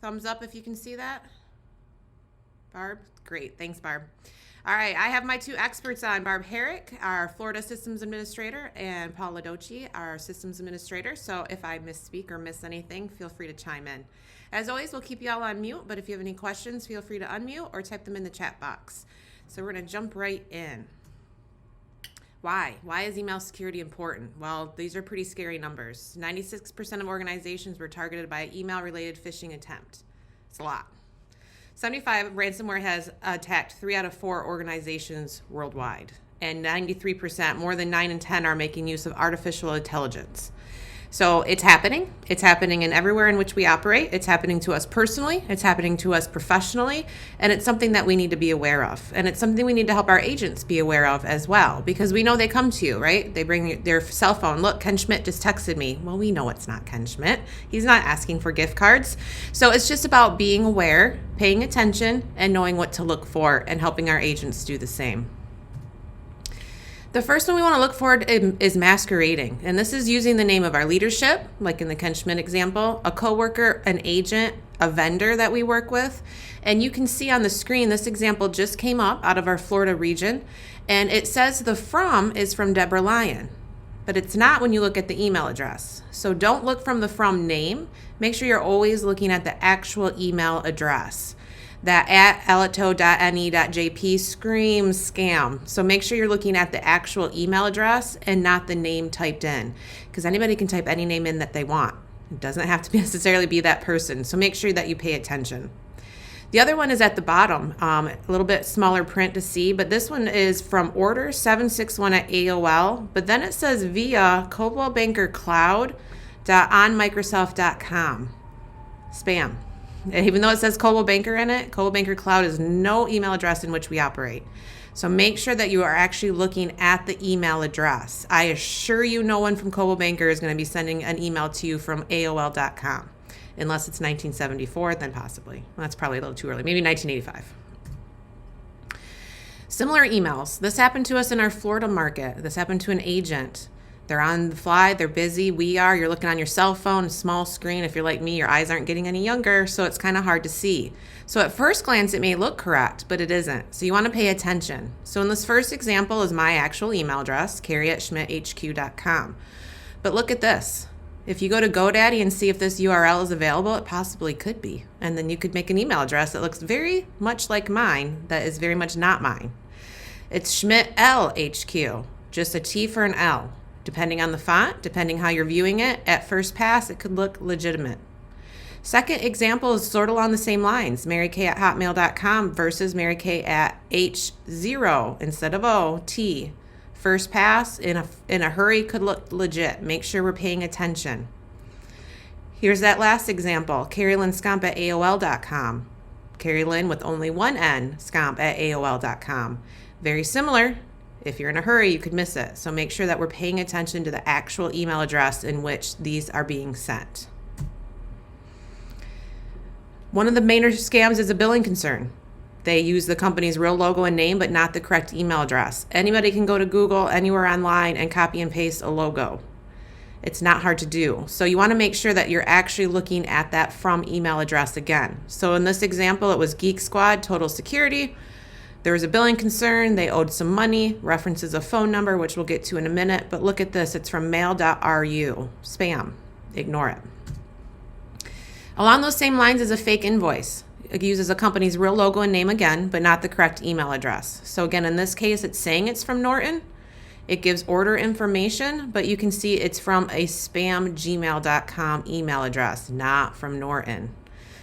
Thumbs up if you can see that. Barb? Great. Thanks, Barb. All right, I have my two experts on, Barb Herrick, our Florida Systems Administrator, and Paul Ladoci, our Systems Administrator. So if I misspeak or miss anything, feel free to chime in. As always, we'll keep you all on mute, but if you have any questions, feel free to unmute or type them in the chat box. So we're going to jump right in. Why? Why is email security important? Well, these are pretty scary numbers. 96% of organizations were targeted by an email-related phishing attempt. It's a lot. 75 ransomware has attacked 3 out of 4 organizations worldwide. And 93%, more than 9 in 10, are making use of artificial intelligence. So it's happening. It's happening in everywhere in which we operate. It's happening to us personally. It's happening to us professionally. And it's something that we need to be aware of. And it's something we need to help our agents be aware of as well, because we know they come to you, right? They bring their cell phone. Look, Ken Schmidt just texted me. Well, we know it's not Ken Schmidt. He's not asking for gift cards. So it's just about being aware, paying attention, and knowing what to look for and helping our agents do the same. The first one we want to look for is masquerading. And this is using the name of our leadership, like in the Ken Schmidt example, a coworker, an agent, a vendor that we work with. And you can see on the screen, this example just came up out of our Florida region. And it says the from is from Deborah Lyon, but it's not when you look at the email address. So don't look from the from name. Make sure you're always looking at the actual email address. That @alito.ne.jp screams scam. So make sure you're looking at the actual email address and not the name typed in, because anybody can type any name in that they want. It doesn't have to necessarily be that person. So make sure that you pay attention. The other one is at the bottom, a little bit smaller print to see, but this one is from order 761 at AOL, but then it says via coldwellbankercloud.onmicrosoft.com. Spam. And even though it says Coldwell Banker in it, Coldwell Banker Cloud is no email address in which we operate. So make sure that you are actually looking at the email address. I assure you no one from Coldwell Banker is going to be sending an email to you from AOL.com. Unless it's 1974, then possibly. Well, that's probably a little too early. Maybe 1985. Similar emails. This happened to us in our Florida market. This happened to an agent. They're on the fly, they're busy, we are. You're looking on your cell phone, small screen. If you're like me, your eyes aren't getting any younger, so it's kind of hard to see. So at first glance, it may look correct, but it isn't. So you want to pay attention. So in this first example is my actual email address, carrie@schmidthq.com. But look at this. If you go to GoDaddy and see if this URL is available, it possibly could be. And then you could make an email address that looks very much like mine, that is very much not mine. It's Schmidt LHQ, just a T for an L. Depending on the font, depending how you're viewing it, at first pass, it could look legitimate. Second example is sort of along the same lines, marykay@hotmail.com versus marykay@h0 instead of O, T. First pass, in a hurry, could look legit. Make sure we're paying attention. Here's that last example, carrylynscomp@aol.com. Carrie Lynn with only one N, scomp@aol.com. Very similar. If you're in a hurry, you could miss it. So make sure that we're paying attention to the actual email address in which these are being sent. One of the main scams is a billing concern. They use the company's real logo and name, but not the correct email address. Anybody can go to Google, anywhere online, and copy and paste a logo. It's not hard to do. So you want to make sure that you're actually looking at that from email address again. So in this example, it was Geek Squad, Total Security. There was a billing concern, they owed some money, references a phone number, which we'll get to in a minute, but look at this, it's from mail.ru, spam, ignore it. Along those same lines is a fake invoice. It uses a company's real logo and name again, but not the correct email address. So again, in this case, it's saying it's from Norton. It gives order information, but you can see it's from a spam gmail.com email address, not from Norton.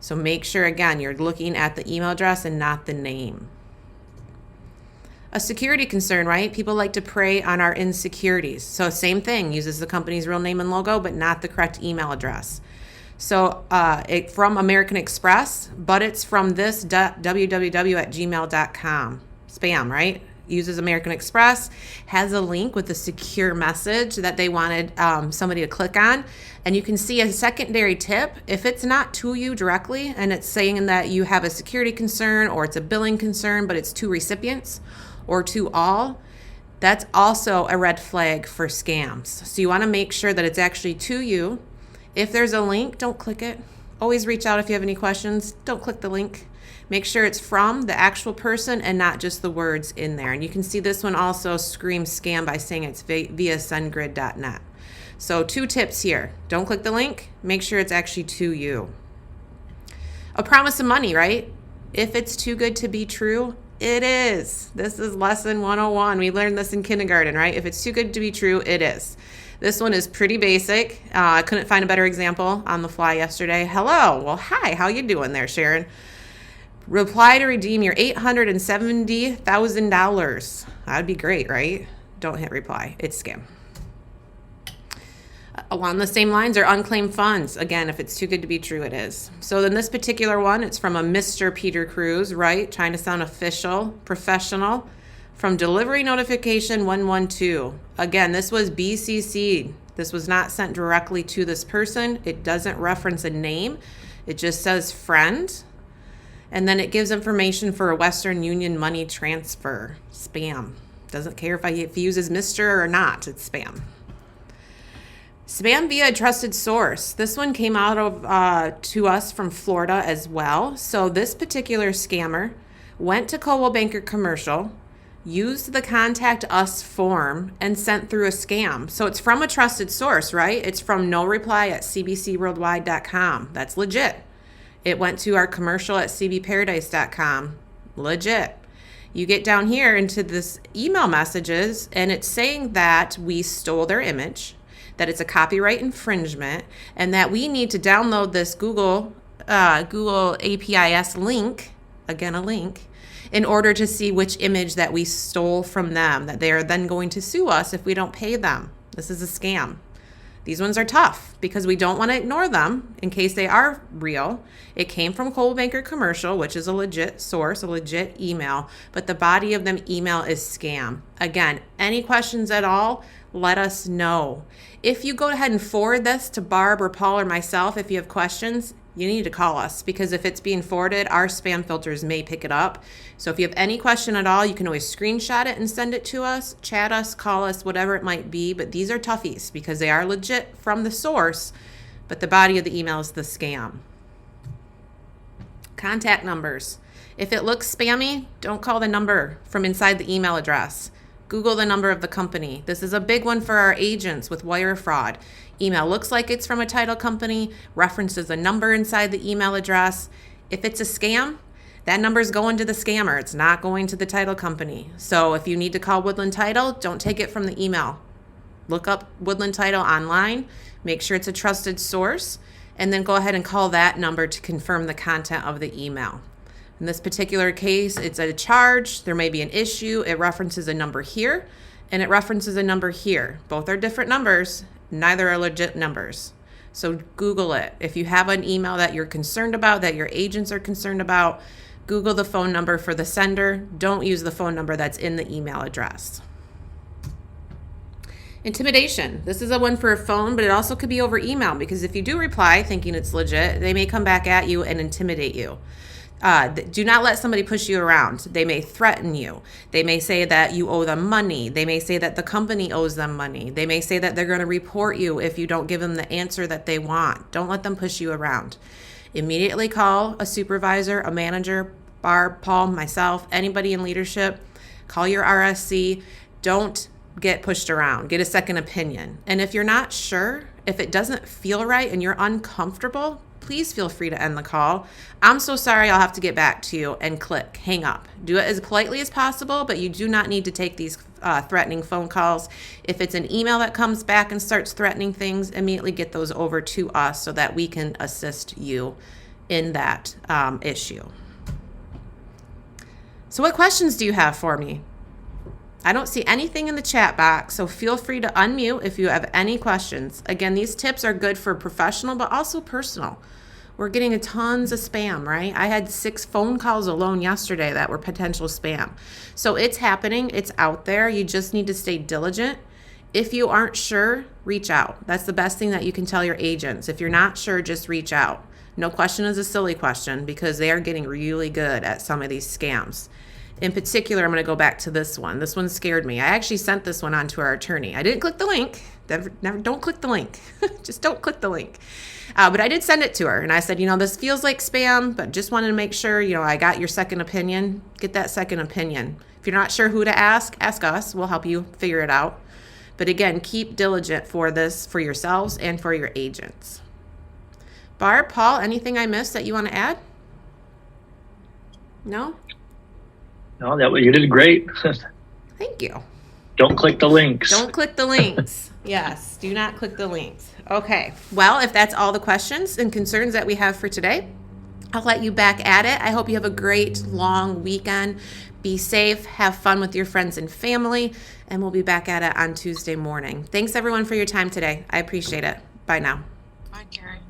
So make sure, again, you're looking at the email address and not the name. A security concern, right? People like to prey on our insecurities. So same thing, uses the company's real name and logo, but not the correct email address. So from American Express, but it's from this www@gmail.com. Spam, right? Uses American Express, has a link with a secure message that they wanted somebody to click on. And you can see a secondary tip, if it's not to you directly and it's saying that you have a security concern or it's a billing concern, but it's to recipients or to all, that's also a red flag for scams. So you want to make sure that it's actually to you. If there's a link, don't click it. Always reach out if you have any questions. Don't click the link. Make sure it's from the actual person and not just the words in there. And you can see this one also screams scam by saying it's via sendgrid.net. So 2 tips here. Don't click the link. Make sure it's actually to you. A promise of money, right? If it's too good to be true, it is. This is lesson 101. We learned this in kindergarten, right? If it's too good to be true, it is. This one is pretty basic. I couldn't find a better example on the fly yesterday. Hello. Well, hi. How you doing there, Sharon? Reply to redeem your $870,000. That'd be great, right? Don't hit reply. It's scam. Along the same lines are unclaimed funds. Again, if it's too good to be true, it is. So in this particular one, it's from a Mr. Peter Cruz, right? Trying to sound official, professional. From delivery notification 112. Again, this was BCC'd. This was not sent directly to this person. It doesn't reference a name. It just says friend. And then it gives information for a Western Union money transfer. Spam. Doesn't care if he uses Mr. or not. It's spam. Spam via a trusted source. This one came out of to us from Florida as well. So this particular scammer went to Coldwell Banker Commercial, used the contact us form, and sent through a scam. So it's from a trusted source, right? It's from no reply at cbcworldwide.com. That's legit. It went to our commercial at cbparadise.com. Legit. You get down here into this email messages, and it's saying that we stole their image, that it's a copyright infringement, and that we need to download this Google APIS link, again a link, in order to see which image that we stole from them, that they are then going to sue us if we don't pay them. This is a scam. These ones are tough because we don't want to ignore them in case they are real. It came from Coldwell Banker Commercial, which is a legit source, a legit email, but the body of them email is scam. Again, any questions at all, let us know. If you go ahead and forward this to Barb or Paul or myself, if you have questions, you need to call us, because if it's being forwarded, our spam filters may pick it up. So if you have any question at all, you can always screenshot it and send it to us, chat us, call us, whatever it might be. But these are toughies because they are legit from the source, but the body of the email is the scam. Contact numbers. If it looks spammy, don't call the number from inside the email address. Google the number of the company. This is a big one for our agents with wire fraud. Email looks like it's from a title company, references a number inside the email address. If it's a scam, that number is going to the scammer. It's not going to the title company. So if you need to call Woodland Title, don't take it from the email. Look up Woodland Title online, make sure it's a trusted source, and then go ahead and call that number to confirm the content of the email. In this particular case, it's a charge. There may be an issue. It references a number here, and it references a number here. Both are different numbers. Neither are legit numbers. So Google it. If you have an email that you're concerned about, that your agents are concerned about, Google the phone number for the sender. Don't use the phone number that's in the email address. Intimidation. This is a one for a phone, but it also could be over email, because if you do reply thinking it's legit, they may come back at you and intimidate you. Do not let somebody push you around. They may threaten you. They may say that you owe them money. They may say that the company owes them money. They may say that they're going to report you if you don't give them the answer that they want. Don't let them push you around. Immediately call a supervisor, a manager, Barb, Paul, myself, anybody in leadership. Call your RSC. Don't get pushed around. Get a second opinion. And if you're not sure, if it doesn't feel right and you're uncomfortable, please feel free to end the call. I'm so sorry, I'll have to get back to you, and click hang up. Do it as politely as possible, but you do not need to take these threatening phone calls. If it's an email that comes back and starts threatening things, immediately get those over to us so that we can assist you in that issue. So what questions do you have for me? I don't see anything in the chat box, so feel free to unmute if you have any questions. Again, these tips are good for professional, but also personal. We're getting tons of spam, right? I had 6 phone calls alone yesterday that were potential spam. So it's happening. It's out there. You just need to stay diligent. If you aren't sure, reach out. That's the best thing that you can tell your agents. If you're not sure, just reach out. No question is a silly question, because they are getting really good at some of these scams. In particular, I'm going to go back to this one. This one scared me. I actually sent this one on to our attorney. I didn't click the link. Never, don't click the link. Just don't click the link. But I did send it to her, and I said, this feels like spam, but just wanted to make sure, I got your second opinion. Get that second opinion. If you're not sure who to ask us. We'll help you figure it out. But again, keep diligent for this for yourselves and for your agents. Barb, Paul, anything I missed that you want to add? No? No, you did great. Thank you. Don't click the links. Don't click the links. Yes, do not click the links. Okay, well, if that's all the questions and concerns that we have for today, I'll let you back at it. I hope you have a great long weekend. Be safe, have fun with your friends and family, and we'll be back at it on Tuesday morning. Thanks everyone for your time today. I appreciate it. Bye now. Bye, Carrie.